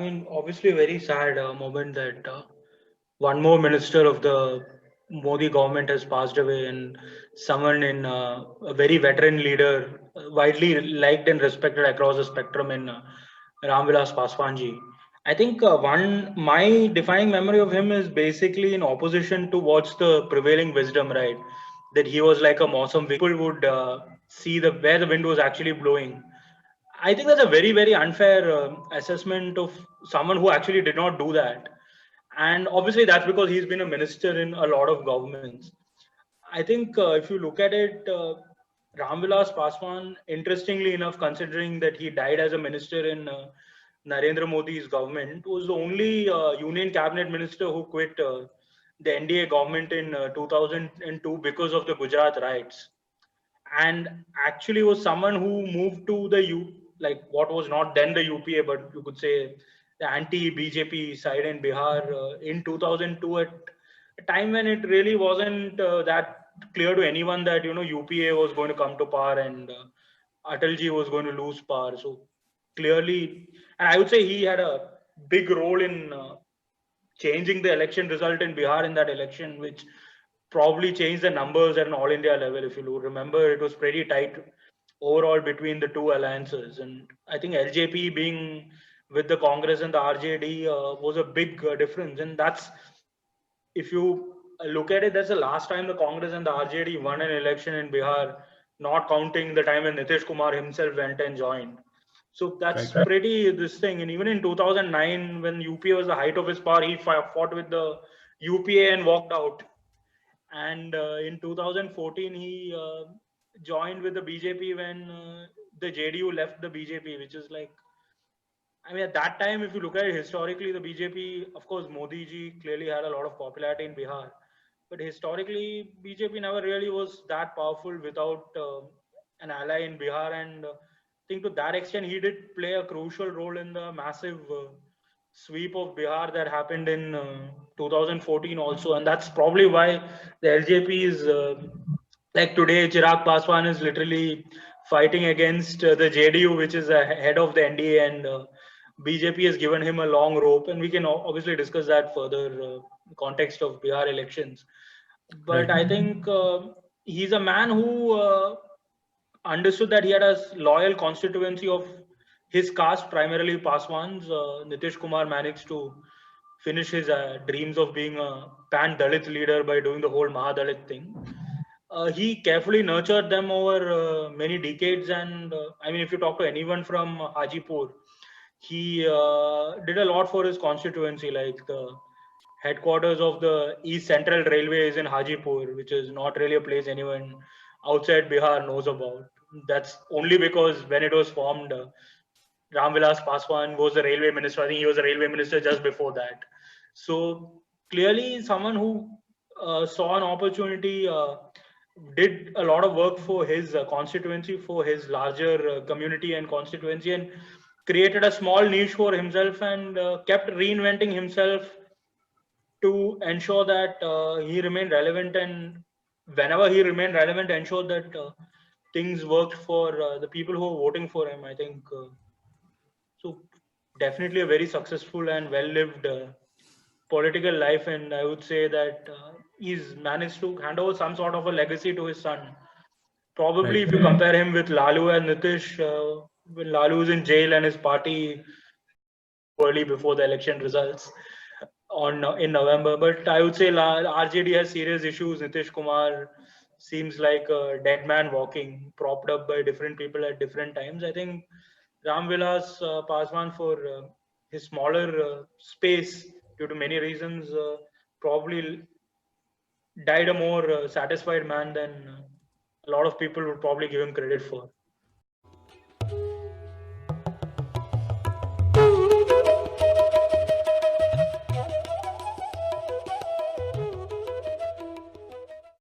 mean, obviously, a very sad moment that one more minister of the Modi government has passed away, and someone in a very veteran leader, widely liked and respected across the spectrum in Ramvilas Paswan ji. I think my defining memory of him is basically in opposition to what's the prevailing wisdom, right? That he was like a Mausam. People would see the where the wind was actually blowing. I think that's a very, very unfair assessment of someone who actually did not do that. And obviously, that's because he's been a minister in a lot of governments. I think if you look at it, Ramvilas Paswan, interestingly enough, considering that he died as a minister in Narendra Modi's government, was the only union cabinet minister who quit the NDA government in 2002 because of the Gujarat riots, and actually was someone who moved to the like what was not then the UPA, but you could say the anti-BJP side in Bihar in 2002 at a time when it really wasn't that clear to anyone that UPA was going to come to power and Atalji was going to lose power. So clearly, and I would say he had a big role in changing the election result in Bihar in that election, which probably changed the numbers at an all India level. If you remember, it was pretty tight overall between the two alliances. And I think LJP being with the Congress and the RJD was a big difference. And that's, if you look at it, that's the last time the Congress and the RJD won an election in Bihar, not counting the time when Nitish Kumar himself went and joined. So that's Right. pretty this thing. And even in 2009, when UPA was the height of his power, he fought with the UPA and walked out. And in 2014, he joined with the BJP when the JDU left the BJP, which is like, I mean, at that time, if you look at it historically, the BJP, of course, Modi ji clearly had a lot of popularity in Bihar. But historically, BJP never really was that powerful without an ally in Bihar. And I think to that extent, he did play a crucial role in the massive sweep of Bihar that happened in 2014 also. And that's probably why the LJP is like today, Chirag Paswan is literally fighting against the JDU, which is the head of the NDA, and BJP has given him a long rope. And we can obviously discuss that further context of Bihar elections. But Right. I think he's a man who understood that he had a loyal constituency of his caste, primarily Paswans. Nitish Kumar managed to finish his dreams of being a pan Dalit leader by doing the whole Mahadalit thing. He carefully nurtured them over many decades. And I mean, if you talk to anyone from Hajipur, he did a lot for his constituency, like the headquarters of the East Central Railway is in Hajipur, which is not really a place anyone outside Bihar knows about. That's only because when it was formed, Ramvilas Paswan was the railway minister. I think he was a railway minister just before that. So clearly, someone who saw an opportunity, did a lot of work for his constituency, for his larger community and constituency, and created a small niche for himself and kept reinventing himself to ensure that he remained relevant, and whenever he remained relevant, ensure that things worked for the people who are voting for him. I think so. Definitely a very successful and well-lived political life, and I would say that he's managed to hand over some sort of a legacy to his son. Probably, Right. if you compare him with Lalu and Nitish, when Lalu is in jail and his party early before the election results on in November. But I would say RJD has serious issues. Nitish Kumar seems like a dead man walking, propped up by different people at different times. I think Ram Vilas Paswan, for his smaller space due to many reasons, probably died a more satisfied man than a lot of people would probably give him credit for.